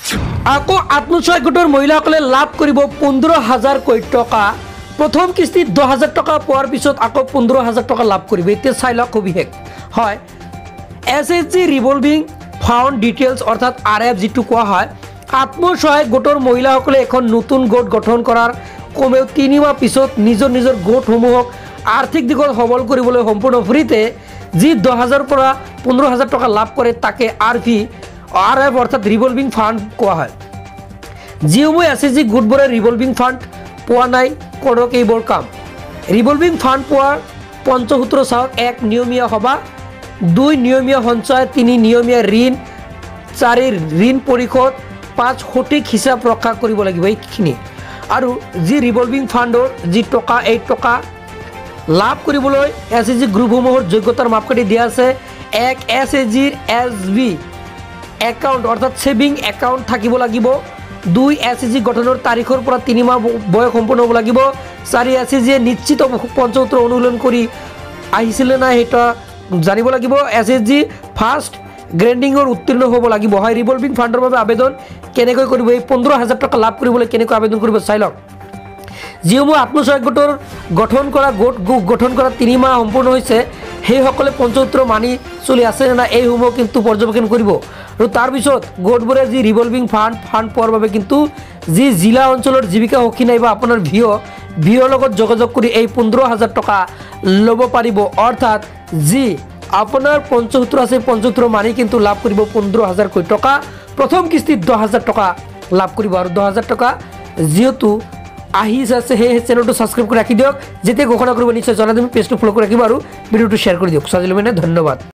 আকৌ আত্মসহায়ক গোটৰ মহিলাসকলে লাভ কৰিব 15,000 কোটি টকা। প্ৰথম কিস্তিত 10,000 টকা পোৱাৰ পিছত আকৌ 15,000 টকা লাভ কৰিব। এতিয়া চাই লওক সবিশেষ। হয়, SHG ৰিভলভিং ফাণ্ড ডিটেইলছ অৰ্থাৎ RF যিটো কোৱা হয়, আত্মসহায়ক গোটৰ মহিলাসকলে এখন নতুন গোট গঠন কৰাৰ কমেও 3 মাহ পিছত নিজৰ গোটসমূহক আৰ্থিক দিশত সবল কৰিবলৈ সম্পূৰ্ণ ফ্ৰীতে যি 10,000 পৰা 15,000 টকা লাভ কৰে তাকে RF অৰ্থাৎ ৰিভলভিং ফাণ্ড কোৱা হয়। যিসমূহ SHG গোটবোৰে ৰিভলভিং ফাণ্ড পোৱা নাই কৰক এইবোৰ কাম। ৰিভলভিং ফাণ্ড পোৱাৰ পঞ্চসূত্ৰ চাওক। 1 নিয়মীয়া সভা, 2 নিয়মীয়া সঞ্চয়, 3 নিয়মীয়া ঋণ, 4 ঋণ পৰিশোধ, 5 সঠিক হিচাপ ৰক্ষা কৰিব লাগিব এইখিনি। আৰু যি ৰিভলভিং ফাণ্ডৰ যি টকা এই টকা লাভ কৰিবলৈ SHG গ্ৰুপসমূহৰ যোগ্যতাৰ মাপকাঠি দিয়া আছে। 1 SHGৰ SB একাউণ্ট অৰ্থাৎ ছেভিং একাউণ্ট থাকিব লাগিব। 2 SHG গঠনৰ তাৰিখৰ পৰা 3 মাহ বয়স সম্পূৰ্ণ হ'ব লাগিব। 4 SHGয়ে নিশ্চিত পঞ্চসূত্ৰ অনুশীলন কৰি আহিছিলে নাই সেইটো জানিব লাগিব। SHG ফাৰ্ষ্ট গ্ৰেডিঙৰ উত্তীৰ্ণ হ'ব লাগিব। হয়, ৰিভলভিং ফাণ্ডৰ বাবে আবেদন কেনেকৈ কৰিব, এই 15,000 টকা লাভ কৰিবলৈ কেনেকৈ আবেদন কৰিব চাই লওক। যিসমূহ আত্মসহায়ক গোটৰ গঠন কৰা 3 মাহ সম্পূৰ্ণ হৈছে সেইসকলে পঞ্চসূত্ৰ মানি চলি আছে নে নাই এইসমূহ কিন্তু পৰ্যবেক্ষণ কৰিব। আৰু তাৰপিছত গোটবোৰে যি ৰিভলভিং ফাণ্ড পোৱাৰ বাবে কিন্তু যি জিলা অঞ্চলৰ জীৱিকা সখী নাইবা আপোনাৰ ভিঅ'ৰ লগত যোগাযোগ কৰি এই 15,000 টকা ল'ব পাৰিব। অৰ্থাৎ যি আপোনাৰ পঞ্চসূত্ৰ আছে পঞ্চসূত্ৰ মানি কিন্তু লাভ কৰিব 15,000 কোটি টকা। প্ৰথম কিস্তিত 10,000 টকা লাভ কৰিব। আৰু 10,000 টকা যিহেতু আহি আছে সেই চেনেলটো ছাবস্ক্ৰাইব কৰি ৰাখি দিয়ক। যেতিয়া ঘোষণা কৰিব নিশ্চয় জনাই দিম। পেজটো ফ'ল' কৰি ৰাখিব আৰু ভিডিঅ'টো শ্বেয়াৰ কৰি দিয়ক। চাজিলো মানে ধন্যবাদ।